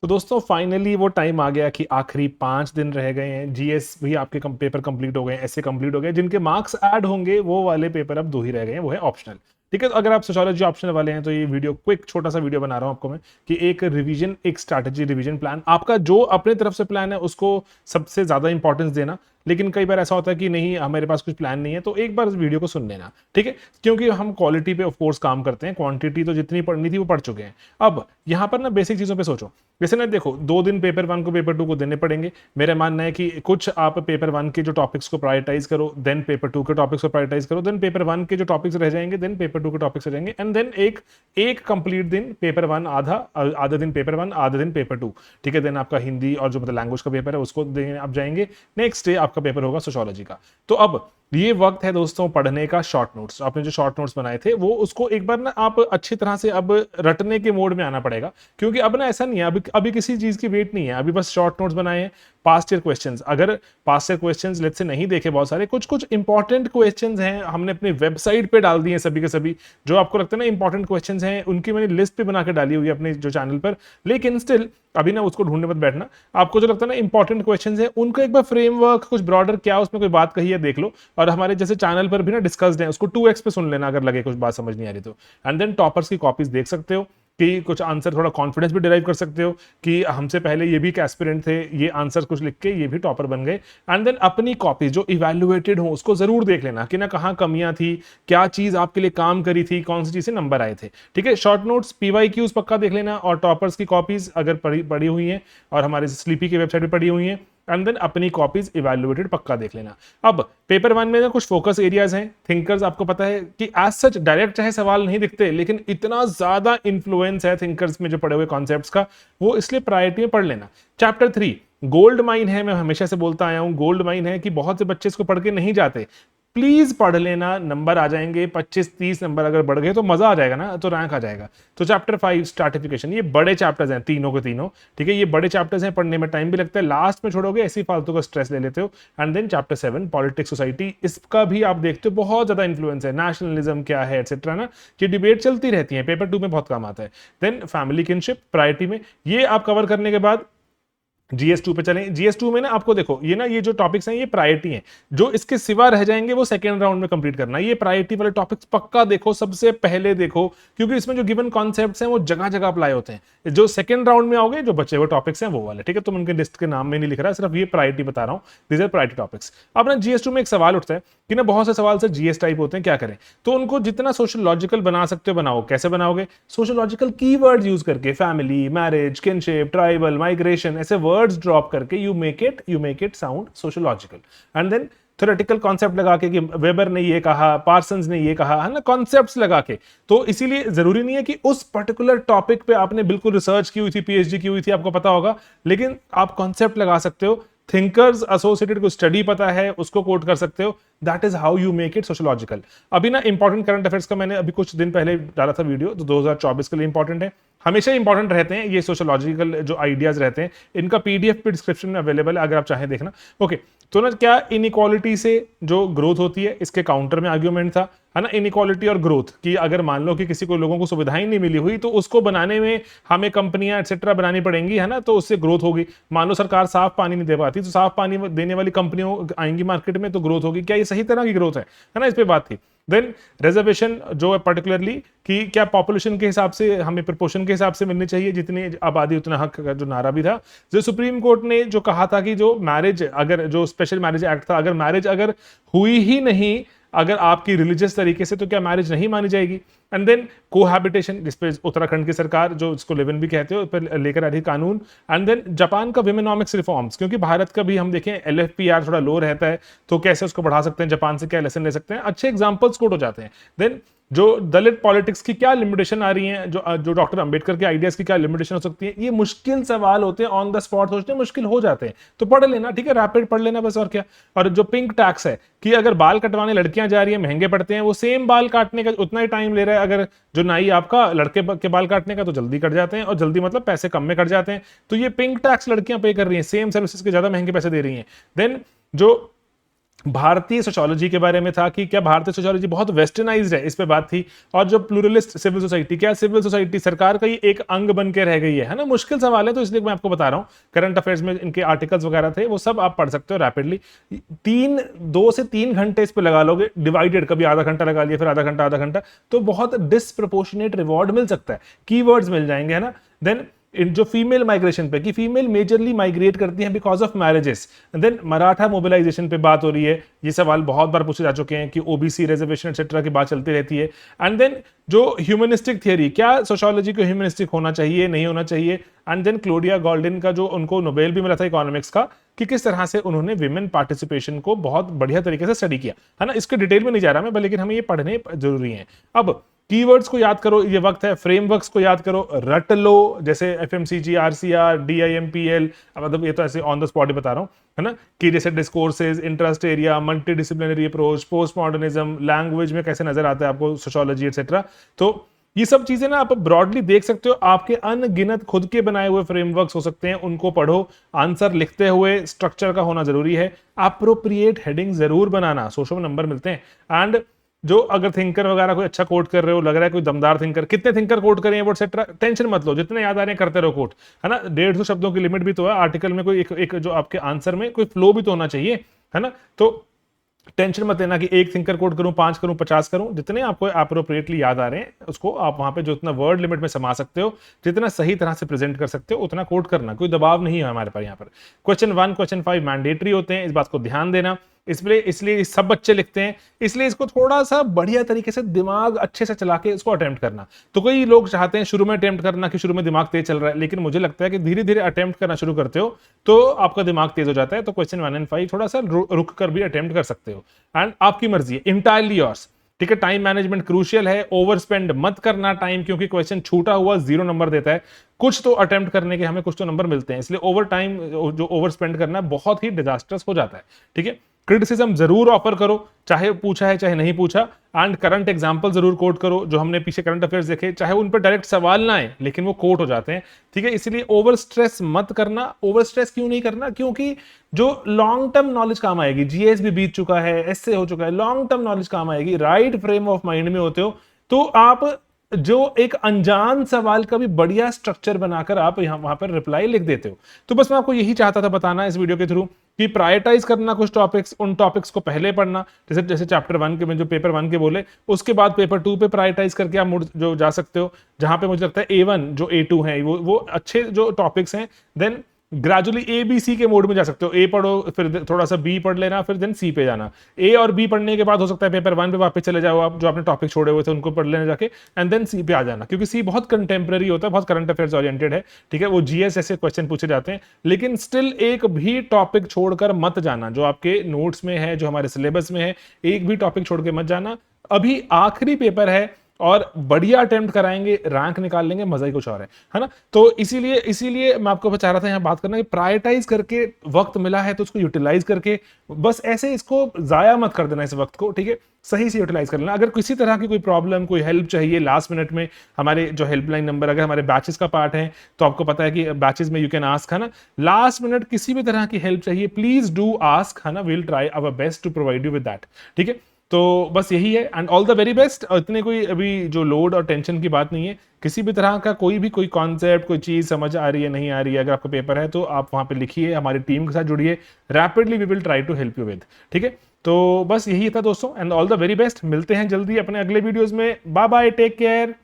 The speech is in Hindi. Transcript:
तो दोस्तों फाइनली वो टाइम आ गया कि आखिरी 5 दिन रह गए हैं। जीएस भी आपके पेपर कंप्लीट हो गए, ऐसे कंप्लीट हो गए। जिनके मार्क्स ऐड होंगे वो वाले पेपर अब 2 ही रह गए हैं, वो है ऑप्शनल। ठीक है, तो अगर आप सोशियोलॉजी ऑप्शनल वाले हैं तो ये वीडियो क्विक छोटा सा वीडियो बना रहा हूं आपको मैं कि एक रिवीजन, एक स्ट्रैटेजी रिवीजन प्लान, आपका जो अपने तरफ से प्लान है उसको सबसे ज्यादा इंपॉर्टेंस देना। लेकिन कई बार ऐसा होता है कि नहीं, हमारे पास कुछ प्लान नहीं है, तो एक बार इस वीडियो को सुन लेना। ठीक है, क्योंकि हम क्वालिटी पे ऑफ कोर्स काम करते हैं, क्वांटिटी तो जितनी पढ़नी थी वो पढ़ चुके हैं। अब यहाँ पर ना बेसिक चीजों पे सोचो। जैसे ना देखो, 2 दिन पेपर 1 को पेपर 2 को देने पड़ेंगे। मेरा मानना है कि कुछ आप पेपर 1 के जो टॉपिक्स को प्रायोरिटाइज करो, देन पेपर 2 के टॉपिक्स को प्रायोरिटाइज करो, देन पेपर 1 के जो टॉपिक्स रह जाएंगे, देन पेपर 2 के टॉपिक्स रह जाएंगे, एंड देन एक एक कंप्लीट दिन पेपर 1, आधा आधा दिन पेपर 1, आधा दिन पेपर 2। ठीक है, देन आपका हिंदी और जो मतलब लैंग्वेज का पेपर है उसको देने आप जाएंगे। नेक्स्ट डे आपका पेपर होगा सोशियोलॉजी का। तो अब ये वक्त है दोस्तों पढ़ने का। शॉर्ट नोट्स, आपने जो शॉर्ट नोट्स बनाए थे वो उसको एक बार ना आप अच्छी तरह से अब रटने के मोड में आना पड़ेगा। क्योंकि अब ना ऐसा नहीं है, अभी अभी किसी चीज की वेट नहीं है, अभी बस शॉर्ट नोट्स बनाए हैं। पास्ट ईयर क्वेश्चंस, अगर past year questions let's say नहीं देखे, बहुत सारे कुछ कुछ इंपॉर्टेंट क्वेश्चंस हैं हमने अपनी वेबसाइट पे डाल दिए हैं सभी के सभी। जो आपको लगता है ना इंपॉर्टेंट क्वेश्चंस हैं, उनकी मैंने लिस्ट पे बना के डाली हुई है अपने जो चैनल पर। लेकिन स्टिल अभी ना उसको ढूंढने मत बैठना। आपको जो लगता है ना इंपॉर्टेंट क्वेश्चंस है, उनका एक बार फ्रेमवर्क कुछ ब्रॉडर क्या उसमें कोई बात कही है देख लो। और हमारे जैसे चैनल पर भी ना डिस्कस्ड है, उसको 2x पे सुन लेना अगर लगे कुछ बात समझ नहीं आ रही तो। एंड देन टॉपर्स की कॉपीज देख सकते हो कि कुछ आंसर थोड़ा कॉन्फिडेंस भी डिराइव कर सकते हो कि हमसे पहले ये भी एक एस्पिरेंट थे, ये आंसर कुछ लिख के ये भी टॉपर बन गए। एंड देन अपनी कॉपी जो इवैल्यूएटेड हो उसको जरूर देख लेना कि ना कहाँ कमियां थी, क्या चीज आपके लिए काम करी थी, कौन सी चीज से नंबर आए थे। ठीक है, शॉर्ट नोट्स पीवाईक्यूज पक्का देख लेना, और टॉपर्स की कॉपीज अगर पड़ी हुई हैं और हमारे स्लीपी की वेबसाइट पे पड़ी हुई हैं, एंड देन अपनी कॉपीज इवैल्यूएटेड पक्का देख लेना। अब पेपर 1 में ना कुछ फोकस एरियाज हैं। थिंकर्स, आपको पता है कि एज सच डायरेक्ट चाहे सवाल नहीं दिखते, लेकिन इतना ज्यादा इंफ्लुएंस है थिंकर्स में जो पढ़े हुए कॉन्सेप्ट्स का, वो इसलिए प्रायोरिटी में पढ़ लेना। चैप्टर 3 गोल्ड माइन है, मैं हमेशा से बोलता आया हूं गोल्ड माइन है कि बहुत से बच्चे इसको पढ़ के नहीं जाते। प्लीज पढ़ लेना, नंबर आ जाएंगे 25-30 नंबर अगर बढ़ गए तो मजा आ जाएगा ना, तो रैंक आ जाएगा। तो चैप्टर 5 स्ट्रैटिफिकेशन, ये बड़े चैप्टर्स हैं तीनों के तीनों। ठीक है, ये बड़े चैप्टर्स हैं, पढ़ने में टाइम भी लगता है, लास्ट में छोड़ोगे ऐसी फालतू का स्ट्रेस ले लेते हो। And then chapter 7 politics society, इसका भी आप देखते हो बहुत ज्यादा इंफ्लुएंस है, नेशनलिज्म क्या है एक्सेट्रा ना, ये डिबेट चलती रहती है, पेपर 2 में बहुत काम आता है। देन फैमिली किनशिप प्रायोरिटी में, ये आप कवर करने के बाद जीएस 2 पे चलें। जीएस 2 में ना आपको देखो ये जो टॉपिक्स हैं ये प्रायोरिटी हैं, जो इसके सिवा रह जाएंगे वो सेकंड राउंड में कंप्लीट करना। ये प्रायोरिटी वाले टॉपिक्स पक्का देखो, सबसे पहले देखो, क्योंकि इसमें जो गिवन कॉन्सेप्ट्स हैं वो जगह जगह अप्लाई होते हैं। जो सेकंड राउंड में आओगे जो बचे हुए टॉपिक्स हैं वो वाले। ठीक है, तो मैं उनके लिस्ट के नाम में नहीं लिख रहा, सिर्फ ये प्रायोरिटी बता रहा हूँ, दीज आर प्रायोरिटी टॉपिक्स। अब ना जीएस 2 में एक सवाल उठता है कि ना बहुत से सवाल से जीएस टाइप होते हैं, क्या करें? तो उनको जितना सोशलॉजिकल बना सकते हो बनाओ। कैसे बनाओगे? सोशलॉजिकल कीवर्ड्स यूज करके, family, marriage, kinship, tribal, migration, ऐसे वर्ड्स ड्रॉप करके you make it sound sociological. And then theoretical concept लगा के कि वेबर ने ये कहा, पार्सन्स ने ये कहा, है ना, कॉन्सेप्ट्स लगा के। तो इसीलिए जरूरी नहीं है कि उस पर्टिकुलर टॉपिक पे आपने बिल्कुल रिसर्च की हुई थी, पीएचडी की हुई थी, आपको पता होगा, लेकिन आप कॉन्सेप्ट लगा सकते हो। थिंकर्स एसोसिएटेड को स्टडी पता है, उसको कोट कर सकते हो। That is how you make it sociological. अभी ना इंपॉर्टेंट करंट अफेयर्स का मैंने अभी कुछ दिन पहले डाला था वीडियो, तो 2024 के लिए इंपॉर्टेंट है, हमेशा इंपॉर्टेंट रहते हैं ये सोशलॉजिकल जो आइडियाज रहते हैं। इनका पीडीएफ भी डिस्क्रिप्शन में अवेलेबल है अगर आप चाहें देखना। ओके, तो ना क्या इनइक्वालिटी से जो ग्रोथ होती है, इसके काउंटर में आर्ग्यूमेंट था, है ना, इनइक्वालिटी और ग्रोथ की। अगर मान लो कि किसी को लोगों को सुविधाएं नहीं मिली हुई तो उसको बनाने में हमें कंपनियां एक्सेट्रा बनानी पड़ेंगी, है ना, तो उससे ग्रोथ होगी। मान लो सरकार साफ पानी नहीं दे पाती, तो साफ पानी देने वाली कंपनियों आएंगी मार्केट में, तो ग्रोथ होगी। क्या ये सही तरह की ग्रोथ है ना, इस पे बात थी। देन रिजर्वेशन जो है पर्टिकुलरली कि क्या पॉपुलेशन के हिसाब से हमें प्रोपोर्शन के हिसाब से मिलनी चाहिए, जितनी आबादी उतना हक का जो नारा भी था। जो सुप्रीम कोर्ट ने जो कहा था कि जो मैरिज, अगर जो स्पेशल मैरिज एक्ट था, अगर मैरिज अगर हुई ही नहीं अगर आपकी रिलीजियस तरीके से, तो क्या मैरिज नहीं मानी जाएगी? एंड देन कोहैबिटेशन, जिसपे उत्तराखंड की सरकार जो इसको लिव इन भी कहते हो पर लेकर आ रही कानून। एंड देन जापान का विमेनॉमिक्स रिफॉर्म्स, क्योंकि भारत का भी हम देखें एलएफपीआर थोड़ा लो रहता है, तो कैसे उसको बढ़ा सकते हैं, जापान से क्या लेसन ले सकते हैं, अच्छे एग्जांपल्स कोट हो जाते हैं। देन जो दलित पॉलिटिक्स की क्या लिमिटेशन आ रही है, जो डॉक्टर अंबेडकर के आइडियाज की क्या लिमिटेशन हो सकती है, ये मुश्किल सवाल होते हैं, ऑन द स्पॉट सोचते मुश्किल हो जाते हैं, तो पढ़ लेना। ठीक है, रैपिड पढ़ लेना बस, और क्या। और जो पिंक टैक्स है कि अगर बाल कटवाने लड़कियां जा रही है, महंगे पड़ते हैं, वो सेम बाल काटने का उतना ही टाइम ले रहा है अगर जो नाई आपका लड़के के बाल काटने का, तो जल्दी कट जाते हैं, और जल्दी मतलब पैसे कम में कट जाते हैं। तो ये पिंक टैक्स लड़कियां पे कर रही हैं, सेम सर्विसेज के ज्यादा महंगे पैसे दे रही हैं। देन जो भारतीय सोशियोलॉजी के बारे में था कि क्या भारतीय सोशियोलॉजी बहुत वेस्टर्नाइज्ड है, इस पे बात थी। और जो प्लूरलिस्ट सिविल सोसाइटी, क्या सिविल सोसाइटी सरकार का ही एक अंग बन के रह गई है ना? मुश्किल सवाल है, तो इसलिए मैं आपको बता रहा हूं। करंट अफेयर्स में इनके आर्टिकल्स वगैरह थे, वो सब आप पढ़ सकते हो रैपिडली। 2 से 3 घंटे इस पे लगा लोगे डिवाइडेड, कभी आधा घंटा लगा लिया, फिर आधा घंटा, तो बहुत डिसप्रोपोर्शनेट रिवॉर्ड मिल सकता है, कीवर्ड्स मिल जाएंगे, है ना? देन इन जो फीमेल माइग्रेशन पे, कि फीमेल मेजरली माइग्रेट करती हैं because of marriages. Then Maratha mobilization पे बात हो रही है, ये सवाल बहुत बार पूछे जा चुके हैं कि ओबीसी रिजर्वेशन एक्सेट्रा की बात चलती रहती है। एंड देन जो ह्यूमनिस्टिक थियरी, क्या सोशियोलॉजी को ह्यूमनिस्टिक होना चाहिए, नहीं होना चाहिए। एंड देन क्लोडिया गोल्डन का जो उनको नोबेल भी मिला था इकोनॉमिक्स का, कि किस तरह से उन्होंने विमेन पार्टिसिपेशन को बहुत बढ़िया तरीके से स्टडी किया, है ना? इसके डिटेल में नहीं जा रहा मैं, लेकिन हमें ये पढ़ने जरूरी है। अब कीवर्ड्स को याद करो, ये वक्त है। फ्रेमवर्क्स को याद करो, रट लो, जैसे एफएमसीजी, आरसीआर, डीआईएमपीएल। मतलब ये तो ऐसे ऑन द स्पॉट ही बता रहा हूं, है ना? कि जैसे discourses, interest area, multi disciplinary approach, post modernism, language में कैसे नजर आता है आपको सोशियोलॉजी एक्सेट्रा। तो ये सब चीजें ना आप ब्रॉडली देख सकते हो। आपके अनगिनत खुद के बनाए हुए फ्रेमवर्क्स हो सकते हैं, उनको पढ़ो। आंसर लिखते हुए स्ट्रक्चर का होना जरूरी है। अप्रोप्रिएट हेडिंग जरूर बनाना, 100 में नंबर मिलते हैं। एंड जो अगर थिंकर वगैरह कोई अच्छा कोट कर रहे हो, लग रहा है कोई दमदार थिंकर, कितने थिंकर कोट करें वो एक्सेट्रा, टेंशन मत लो, जितने याद आ रहे हैं करते रहो कोट, है ना? 150 शब्दों की लिमिट भी तो है आर्टिकल में, कोई एक जो आपके आंसर में कोई फ्लो भी तो होना चाहिए, है ना? तो टेंशन मत लेना कि एक थिंकर कोड करूं, 5 करूं, 50 करूं। जितने आपको अप्रोप्रिएटली याद आ रहे हैं उसको आप वहां पे जो इतना वर्ड लिमिट में समा सकते हो, जितना सही तरह से प्रेजेंट कर सकते हो, उतना कोड करना। कोई दबाव नहीं है हमारे पास यहाँ पर। क्वेश्चन 1, क्वेश्चन 5 मैंडेटरी होते हैं, इस बात को ध्यान देना। इसलिए सब बच्चे लिखते हैं, इसलिए इसको थोड़ा सा बढ़िया तरीके से दिमाग अच्छे से चला के इसको अटेम्प्ट करना। तो कई लोग चाहते हैं शुरू में अटेम्प्ट करना, कि शुरू में दिमाग तेज चल रहा है, लेकिन मुझे लगता है कि धीरे धीरे अटेम्प्ट करना शुरू करते हो तो आपका दिमाग तेज हो जाता है। तो क्वेश्चन 1 और 5 थोड़ा सा रुक कर भी अटेम्प्ट कर सकते हो, एंड आपकी मर्जी है, इंटायरली योर्स। ठीक है, टाइम मैनेजमेंट क्रूशियल है, ओवर स्पेंड मत करना टाइम, क्योंकि क्वेश्चन छूटा हुआ 0 नंबर देता है। कुछ तो अटेम्प्ट करने के हमें कुछ तो नंबर मिलते हैं, इसलिए ओवर टाइम जो ओवर स्पेंड करना बहुत ही डिजास्टर्स हो जाता है। ठीक है, क्रिटिसिज्म जरूर ऑफर करो, चाहे पूछा है चाहे नहीं पूछा। एंड करंट एग्जांपल जरूर कोट करो, जो हमने पीछे करंट अफेयर्स देखे, चाहे उन पर डायरेक्ट सवाल ना आए लेकिन वो कोट हो जाते हैं। ठीक है, इसलिए ओवर स्ट्रेस मत करना। ओवर स्ट्रेस क्यों नहीं करना? क्योंकि जो लॉन्ग टर्म नॉलेज काम आएगी, जीएस भी बीत चुका है, एसए हो चुका है, लॉन्ग टर्म नॉलेज काम आएगी। राइट फ्रेम ऑफ माइंड में होते हो तो आप जो एक अनजान सवाल का भी बढ़िया स्ट्रक्चर बनाकर आप यहां वहां पर रिप्लाई लिख देते हो। तो बस मैं आपको यही चाहता था बताना इस वीडियो के थ्रू, कि प्रायोरिटाइज करना कुछ टॉपिक्स, उन टॉपिक्स को पहले पढ़ना, जैसे जैसे चैप्टर 1 के में जो पेपर 1 के बोले, उसके बाद पेपर 2 पे प्रायोरिटाइज करके आप मुड़ जो जा सकते हो, जहां पे मुझे लगता है A1 जो A2 है वो अच्छे जो टॉपिक्स हैं। Then gradually A B C के मोड में जा सकते हो, ए पढ़ो, फिर थोड़ा सा बी पढ़ लेना, फिर देन सी पे जाना। ए और बी पढ़ने के बाद हो सकता है पेपर 1 पे वापस चले जाओ आप, जो आपने टॉपिक छोड़े हुए थे उनको पढ़ लेने जाके, एंड देन सी पे आ जाना, क्योंकि सी बहुत कंटेम्प्रेरी होता है, बहुत करंट अफेयर्स ओरिएंटेड है। ठीक है, वो जीएस ऐसे क्वेश्चन पूछे जाते हैं, लेकिन स्टिल एक भी टॉपिक छोड़कर मत जाना। जो आपके नोट्स में है, जो हमारे सिलेबस में है, एक भी टॉपिक छोड़ के मत जाना। अभी आखिरी पेपर है और बढ़िया अटेम्प्ट कराएंगे, रैंक निकाल लेंगे, मजा ही कुछ और है ना? तो इसीलिए मैं आपको चाह रहा था यहाँ बात करना कि प्रायोरिटाइज करके, वक्त मिला है तो उसको यूटिलाइज करके, बस ऐसे इसको जाया मत कर देना इस वक्त को। ठीक है, सही से यूटिलाइज कर लेना। अगर किसी तरह की कोई प्रॉब्लम, कोई हेल्प चाहिए लास्ट मिनट में, हमारे जो हेल्पलाइन नंबर, अगर हमारे बैचेस का पार्ट है तो आपको पता है कि बैचेस में यू कैन आस्क, है ना? लास्ट मिनट किसी भी तरह की हेल्प चाहिए, प्लीज डू आस्क, है ना? Will try our best to provide you with that. ठीक है, तो बस यही है, and all the very best. इतने कोई अभी जो लोड और टेंशन की बात नहीं है, किसी भी तरह का कोई कॉन्सेप्ट, कोई चीज समझ आ रही है, नहीं आ रही है, अगर आपका पेपर है तो आप वहां पे लिखिए, हमारी टीम के साथ जुड़िए, rapidly we will try to help you with. ठीक है, तो बस यही था दोस्तों, and all the very best. मिलते हैं जल्दी अपने अगले वीडियोस में। Bye bye, take care.